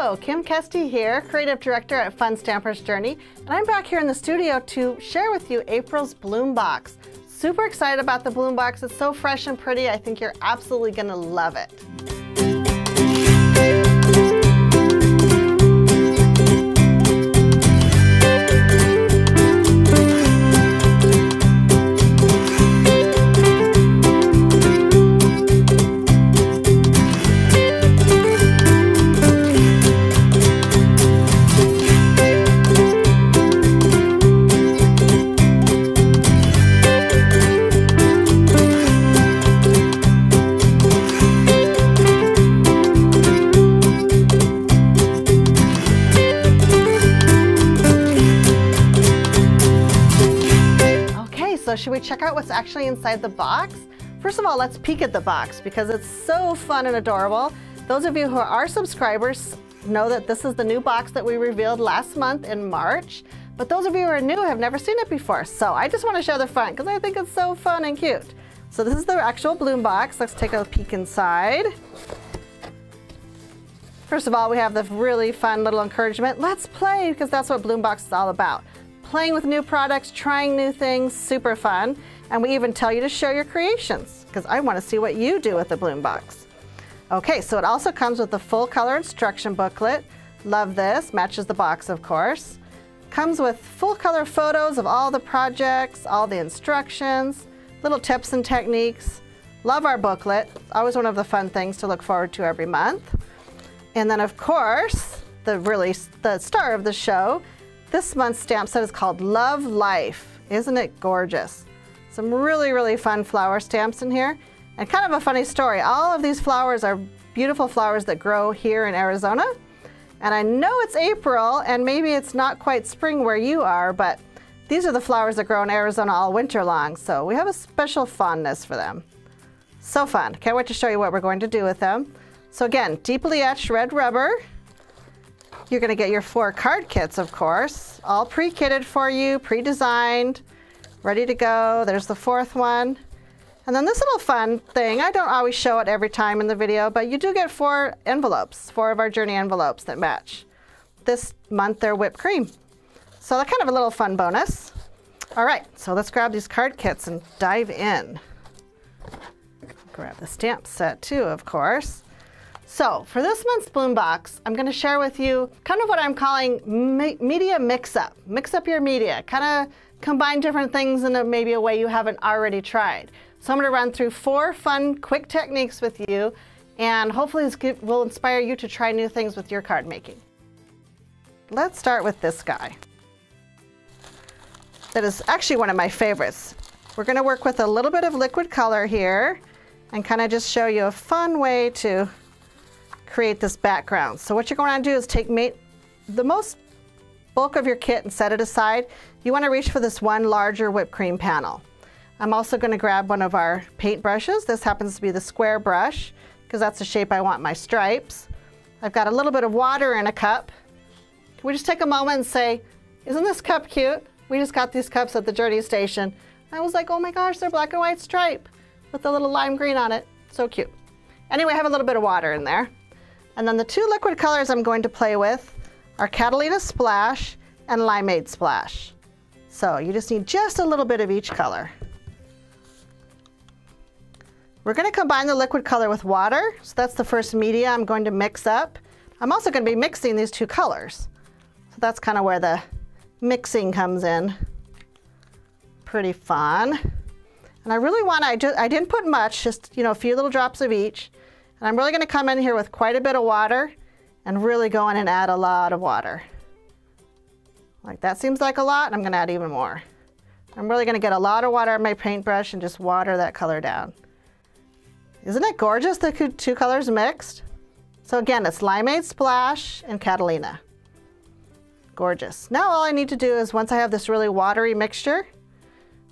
Hello, Kim Kesti here, Creative Director at Fun Stamper's Journey, and I'm back here in the studio to share with you April's Bloom Box. Super excited about the Bloom Box. It's so fresh and pretty. I think you're absolutely going to love it. So should we check out what's actually inside the box? First of all, let's peek at the box because it's so fun and adorable. Those of you who are subscribers know that this is the new box that we revealed last month in March. But those of you who are new have never seen it before. So I just want to show the front because I think it's so fun and cute. So this is the actual Bloom Box. Let's take a peek inside. First of all, we have the really fun little encouragement. Let's play, because that's what Bloom Box is all about. Playing with new products, trying new things, super fun. And we even tell you to share your creations because I want to see what you do with the Bloom Box. Okay, so it also comes with the full color instruction booklet. Love this, matches the box of course. Comes with full color photos of all the projects, all the instructions, little tips and techniques. Love our booklet, always one of the fun things to look forward to every month. And then of course, the star of the show, this month's stamp set is called Love Life. Isn't it gorgeous? Some really, really fun flower stamps in here. And kind of a funny story. All of these flowers are beautiful flowers that grow here in Arizona. And I know it's April and maybe it's not quite spring where you are, but these are the flowers that grow in Arizona all winter long. So we have a special fondness for them. So fun. Can't wait to show you what we're going to do with them. So again, deeply etched red rubber. You're going to get your 4 card kits, of course, all pre-kitted for you, pre-designed, ready to go. There's the 4th one. And then this little fun thing, I don't always show it every time in the video, but you do get 4 envelopes, 4 of our Journey envelopes that match. This month they're whipped cream. So that's kind of a little fun bonus. All right, so let's grab these card kits and dive in. Grab the stamp set too, of course. So for this month's Bloom Box, I'm going to share with you kind of what I'm calling media mix-up. Mix up your media, kind of combine different things in maybe a way you haven't already tried. So I'm going to run through 4 fun, quick techniques with you, and hopefully this will inspire you to try new things with your card making. Let's start with this guy. That is actually one of my favorites. We're going to work with a little bit of liquid color here and kind of just show you a fun way to create this background. So what you're going to do is take the most bulk of your kit and set it aside. You want to reach for this one larger whipped cream panel. I'm also going to grab one of our paint brushes. This happens to be the square brush because that's the shape I want my stripes. I've got a little bit of water in a cup. Can we just take a moment and say, isn't this cup cute? We just got these cups at the Journey station. I was like, oh my gosh, they're black and white stripe with a little lime green on it. So cute. Anyway, I have a little bit of water in there. And then the 2 liquid colors I'm going to play with are Catalina Splash and Limeade Splash. So you just need just a little bit of each color. We're going to combine the liquid color with water. So that's the first media I'm going to mix up. I'm also going to be mixing these 2 colors. So that's kind of where the mixing comes in. Pretty fun. And I really want I didn't put much, just a few little drops of each. And I'm really going to come in here with quite a bit of water and really go in and add a lot of water. Like that seems like a lot, and I'm going to add even more. I'm really going to get a lot of water on my paintbrush and just water that color down. Isn't it gorgeous, the 2 colors mixed? So again, it's Limeade Splash and Catalina. Gorgeous. Now all I need to do is, once I have this really watery mixture,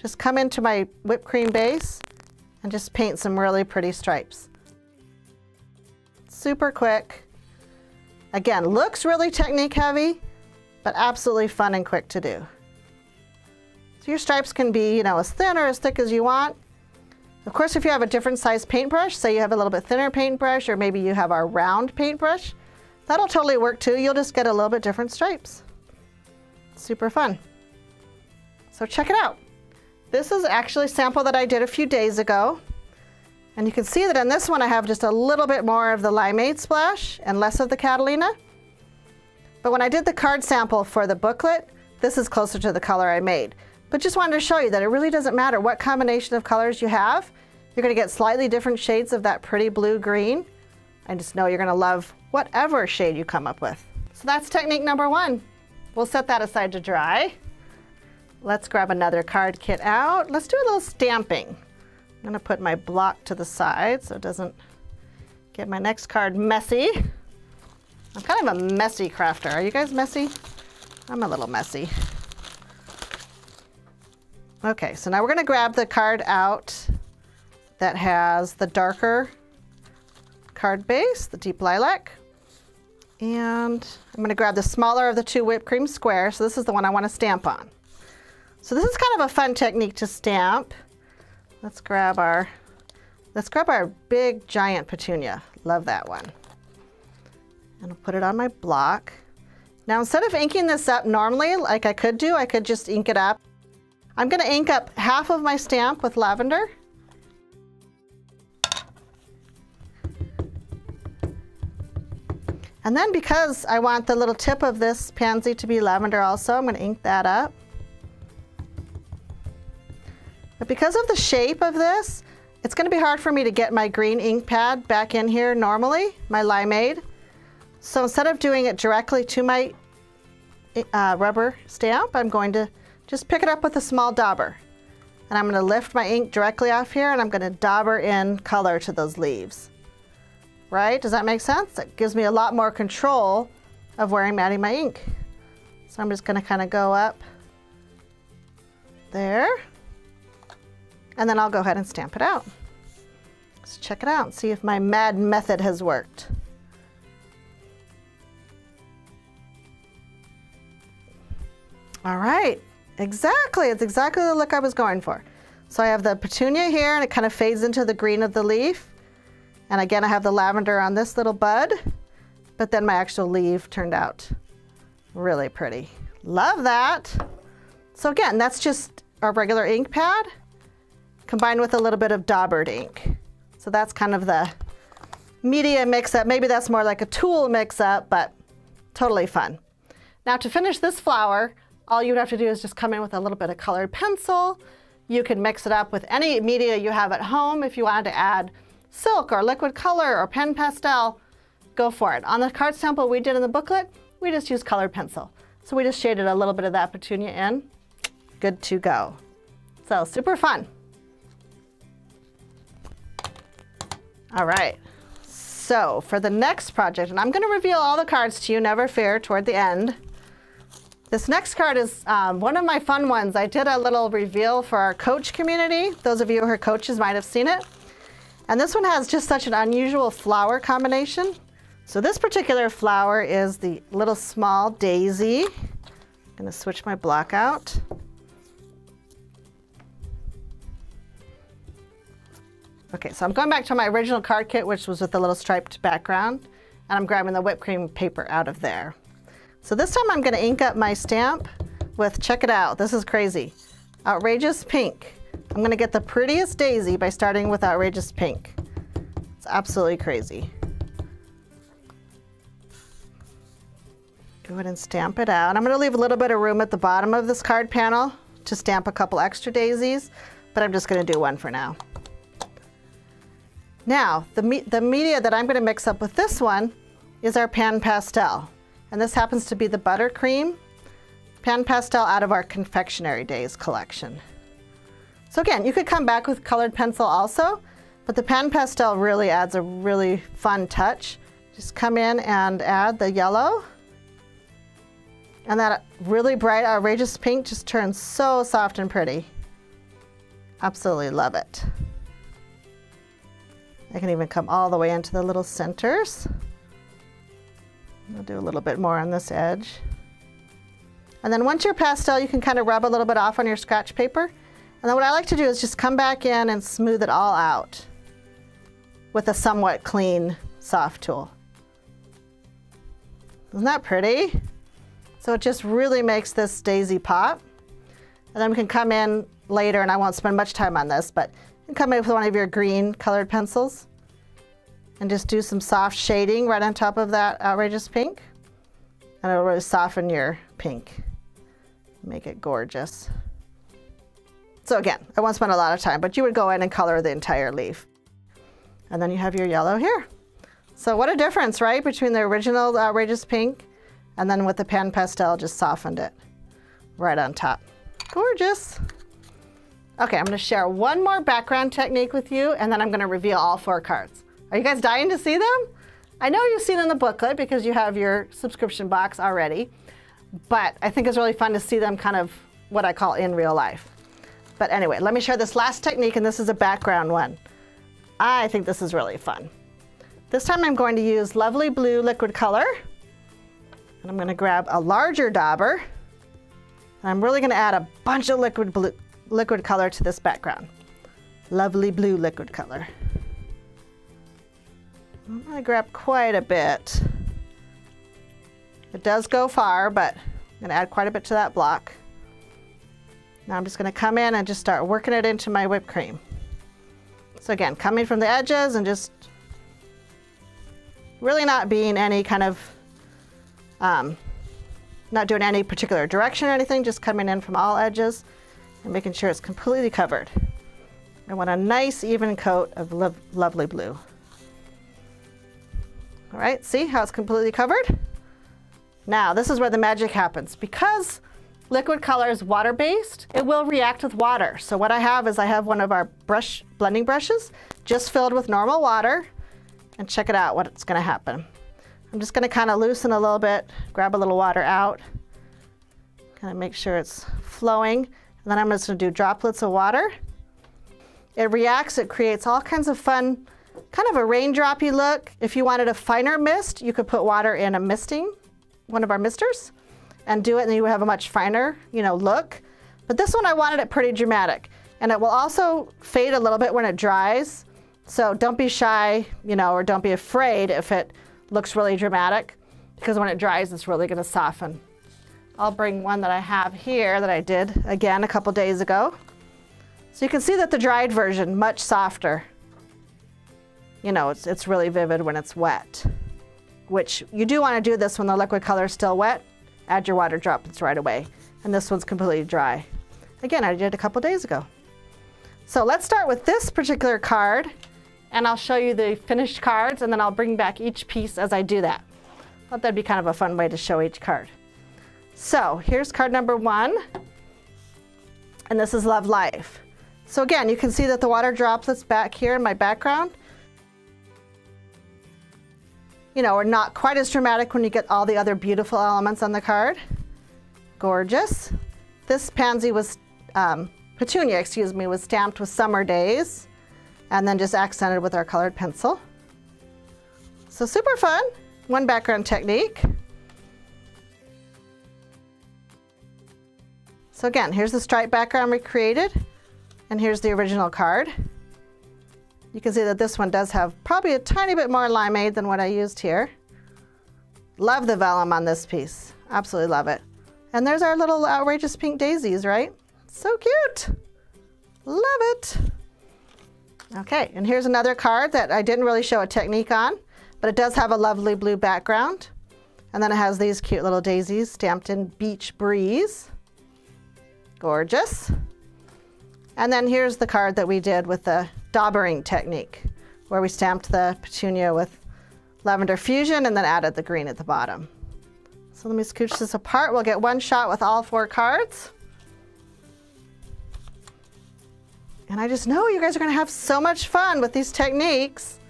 just come into my whipped cream base and just paint some really pretty stripes. Super quick. Again, looks really technique heavy, but absolutely fun and quick to do. So your stripes can be, as thin or as thick as you want. Of course, if you have a different size paintbrush, say you have a little bit thinner paintbrush, or maybe you have our round paintbrush, That'll totally work too. You'll just get a little bit different stripes. Super fun. So check it out. This is actually a sample that I did a few days ago. And you can see that in this one I have just a little bit more of the limeade splash and less of the Catalina. But when I did the card sample for the booklet, this is closer to the color I made. But just wanted to show you that it really doesn't matter what combination of colors you have. You're going to get slightly different shades of that pretty blue-green. I just know you're going to love whatever shade you come up with. So that's technique number 1. We'll set that aside to dry. Let's grab another card kit out. Let's do a little stamping. I'm going to put my block to the side so it doesn't get my next card messy. I'm kind of a messy crafter. Are you guys messy? I'm a little messy. Okay, so now we're going to grab the card out that has the darker card base, the deep lilac. And I'm going to grab the smaller of the 2 whipped cream squares. So this is the one I want to stamp on. So this is kind of a fun technique to stamp. Let's grab our big giant petunia. Love that one. And I'll put it on my block. Now instead of inking this up normally like I could do, I could just ink it up. I'm going to ink up half of my stamp with lavender. And then because I want the little tip of this pansy to be lavender also, I'm going to ink that up. But because of the shape of this, it's going to be hard for me to get my green ink pad back in here normally, my limeade. So instead of doing it directly to my rubber stamp, I'm going to just pick it up with a small dauber. And I'm going to lift my ink directly off here and I'm going to dauber in color to those leaves. Right? Does that make sense? That gives me a lot more control of where I'm adding my ink. So I'm just going to kind of go up there. And then I'll go ahead and stamp it out. Let's check it out and see if my mad method has worked. All right, exactly. It's exactly the look I was going for. So I have the petunia here and it kind of fades into the green of the leaf. And again, I have the lavender on this little bud, but then my actual leaf turned out really pretty. Love that. So again, that's just our regular ink pad combined with a little bit of daubered ink. So that's kind of the media mix-up. Maybe that's more like a tool mix-up, but totally fun. Now to finish this flower, all you'd have to do is just come in with a little bit of colored pencil. You can mix it up with any media you have at home. If you wanted to add silk or liquid color or pen pastel, go for it. On the card sample we did in the booklet, we just used colored pencil. So we just shaded a little bit of that petunia in. Good to go. So super fun. All right, so for the next project, and I'm going to reveal all the cards to you, never fear, toward the end. This next card is one of my fun ones. I did a little reveal for our coach community. Those of you who are coaches might have seen it. And this one has just such an unusual flower combination. So this particular flower is the little small daisy. I'm going to switch my block out. Okay, so I'm going back to my original card kit, which was with the little striped background, and I'm grabbing the whipped cream paper out of there. So this time I'm going to ink up my stamp with, check it out, this is crazy, Outrageous Pink. I'm going to get the prettiest daisy by starting with Outrageous Pink. It's absolutely crazy. Go ahead and stamp it out. I'm going to leave a little bit of room at the bottom of this card panel to stamp a couple extra daisies, but I'm just going to do one for now. Now, the media that I'm going to mix up with this one is our pan pastel. And this happens to be the buttercream pan pastel out of our Confectionery Days collection. So again, you could come back with colored pencil also, but the pan pastel really adds a really fun touch. Just come in and add the yellow. And that really bright, outrageous pink just turns so soft and pretty. Absolutely love it. I can even come all the way into the little centers. I'll do a little bit more on this edge. And then once you're pastel, you can kind of rub a little bit off on your scratch paper. And then what I like to do is just come back in and smooth it all out with a somewhat clean, soft tool. Isn't that pretty? So it just really makes this daisy pop. And then we can come in later, and I won't spend much time on this, but you can come in with one of your green colored pencils and just do some soft shading right on top of that outrageous pink. And it'll really soften your pink, make it gorgeous. So again, I won't spend a lot of time, but you would go in and color the entire leaf. And then you have your yellow here. So what a difference, right? Between the original outrageous pink and then with the pan pastel, just softened it right on top. Gorgeous. Okay, I'm gonna share one more background technique with you, and then I'm gonna reveal all 4 cards. Are you guys dying to see them? I know you've seen in the booklet because you have your subscription box already, but I think it's really fun to see them kind of what I call in real life. But anyway, let me share this last technique, and this is a background one. I think this is really fun. This time I'm going to use Lovely Blue liquid color, and I'm gonna grab a larger dauber, and I'm really gonna add a bunch of liquid color to this background. Lovely Blue liquid color. I'm gonna grab quite a bit. It does go far, but I'm gonna add quite a bit to that block. Now I'm just gonna come in and just start working it into my whipped cream. So again, coming from the edges and just really not being any kind of, not doing any particular direction or anything, just coming in from all edges and making sure it's completely covered. I want a nice even coat of Lovely Blue. All right, see how it's completely covered? Now, this is where the magic happens. Because liquid color is water-based, it will react with water. So what I have is I have one of our blending brushes just filled with normal water, and check it out what's gonna happen. I'm just gonna kind of loosen a little bit, grab a little water out, kind of make sure it's flowing, and then I'm just gonna do droplets of water. It reacts, it creates all kinds of fun, kind of a raindroppy look. If you wanted a finer mist, you could put water in a misting, one of our misters, and do it, and then you would have a much finer, look. But this one, I wanted it pretty dramatic. And it will also fade a little bit when it dries. So don't be shy, or don't be afraid if it looks really dramatic, because when it dries, it's really gonna soften. I'll bring one that I have here that I did, again, a couple days ago. So you can see that the dried version, much softer. It's really vivid when it's wet, which you do want to do this when the liquid color is still wet. Add your water droplets right away. And this one's completely dry. Again, I did it a couple days ago. So let's start with this particular card, and I'll show you the finished cards, and then I'll bring back each piece as I do that. I thought that'd be kind of a fun way to show each card. So here's card number 1, and this is Love Life. So again, you can see that the water droplets back here in my background, are not quite as dramatic when you get all the other beautiful elements on the card. Gorgeous. This pansy was, petunia, was stamped with Summer Days, and then just accented with our colored pencil. So super fun. One background technique. So again, here's the stripe background we created, and here's the original card. You can see that this one does have probably a tiny bit more limeade than what I used here. Love the vellum on this piece. Absolutely love it. And there's our little outrageous pink daisies, right? So cute. Love it. Okay, and here's another card that I didn't really show a technique on, but it does have a lovely blue background. And then it has these cute little daisies stamped in Beach Breeze. Gorgeous. And then here's the card that we did with the daubering technique, where we stamped the petunia with Lavender Fusion and then added the green at the bottom. So let me scooch this apart. We'll get one shot with all 4 cards. And I just know you guys are gonna have so much fun with these techniques.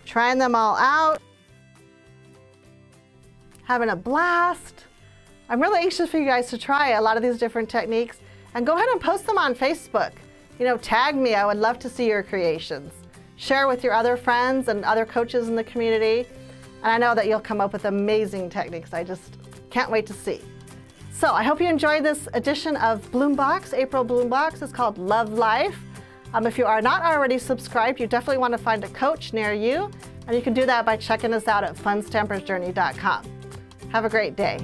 Trying them all out. Having a blast. I'm really anxious for you guys to try a lot of these different techniques, and go ahead and post them on Facebook. Tag me. I would love to see your creations. Share with your other friends and other coaches in the community. And I know that you'll come up with amazing techniques. I just can't wait to see. So I hope you enjoyed this edition of Bloom Box, April Bloom Box. It's called Love Life. If you are not already subscribed, you definitely want to find a coach near you And you can do that by checking us out at funstampersjourney.com. Have a great day.